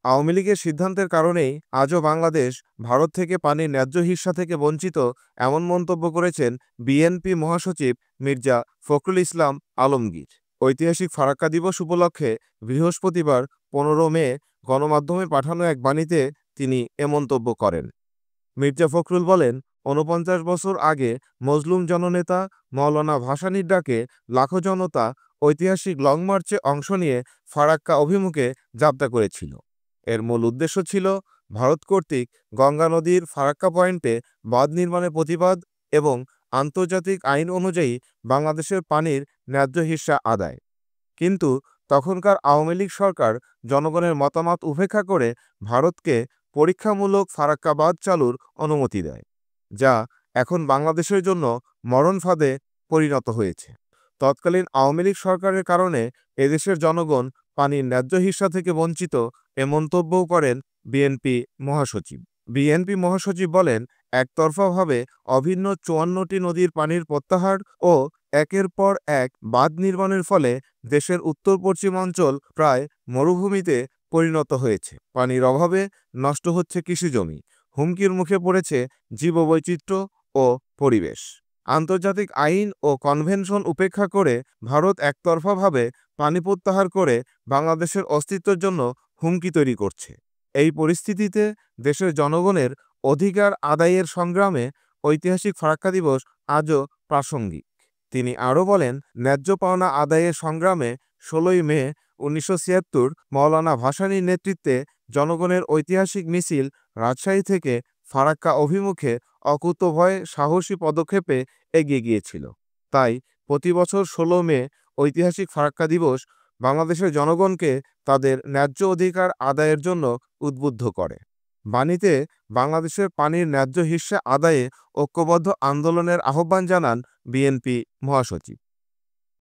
আওয়ামী লীগের সিদ্ধান্তের কারণেই আজও বাংলাদেশ ভারত থেকে পানির ন্যায্য হিস্যা থেকে বঞ্চিত, এমন মন্তব্য করেছেন বিএনপি মহাসচিব মির্জা ফখরুল ইসলাম আলমগীর। ঐতিহাসিক ফারাক্কা দিবস উপলক্ষে বৃহস্পতিবার ১৫ মে গণমাধ্যমে পাঠানো এক বাণীতে তিনি এ মন্তব্য করেন। মির্জা ফখরুল বলেন, ৪৯ বছর আগে মজলুম জননেতা মাওলানা ভাসানীর ডাকে লাখো জনতা ঐতিহাসিক লং মার্চে অংশ নিয়ে ফারাক্কা অভিমুখে যাত্রা করেছিল। এর মূল উদ্দেশ্য ছিল ভারত কর্তৃক গঙ্গা নদীর ফারাক্কা পয়েন্টে বাঁধ নির্মাণের প্রতিবাদ এবং আন্তর্জাতিক আইন অনুযায়ী বাংলাদেশের পানির ন্যায্য হিস্যা আদায়। কিন্তু তখনকার আওয়ামী লীগ সরকার জনগণের মতামত উপেক্ষা করে ভারতকে পরীক্ষামূলক ফারাক্কা বাঁধ চালুর অনুমতি দেয়, যা এখন বাংলাদেশের জন্য মরণ ফাঁদে পরিণত হয়েছে। তৎকালীন আওয়ামী লীগ সরকারের কারণে এদেশের জনগণ পানির ন্যায্য হিস্যা থেকে বঞ্চিত, এ মন্তব্যও করেন বিএনপি মহাসচিব। বিএনপি মহাসচিব বলেন, একতরফাভাবে অভিন্ন ৫৪টি নদীর পানির প্রত্যাহার ও একের পর এক বাঁধ নির্মাণের ফলে দেশের উত্তর পশ্চিমাঞ্চল প্রায় মরুভূমিতে পরিণত হয়েছে। পানির অভাবে নষ্ট হচ্ছে কৃষিজমি, হুমকির মুখে পড়েছে জীববৈচিত্র্য ও পরিবেশ। আন্তর্জাতিক আইন ও কনভেনশন উপেক্ষা করে ভারত একতরফাভাবে পানি প্রত্যাহার করে বাংলাদেশের অস্তিত্বের জন্য হুমকি তৈরি করছে। এই পরিস্থিতিতে দেশের জনগণের অধিকার আদায়ের সংগ্রামে ঐতিহাসিক ফারাক্কা দিবস আজও প্রাসঙ্গিক। তিনি আরও বলেন, ন্যায্য পাওনা আদায়ের সংগ্রামে ১৬ই মে ১৯৭৬ মাওলানা ভাসানীর নেতৃত্বে জনগণের ঐতিহাসিক মিছিল রাজশাহী থেকে ফারাক্কা অভিমুখে অকুতোভয় সাহসী পদক্ষেপে এগিয়ে গিয়েছিল। তাই প্রতিবছর ১৬ মে ঐতিহাসিক ফারাক্কা দিবস বাংলাদেশের জনগণকে তাদের ন্যায্য অধিকার আদায়ের জন্য উদ্বুদ্ধ করে। বাণীতে বাংলাদেশের পানির ন্যায্য হিস্যা আদায়ে ঐক্যবদ্ধ আন্দোলনের আহ্বান জানান বিএনপি মহাসচিব।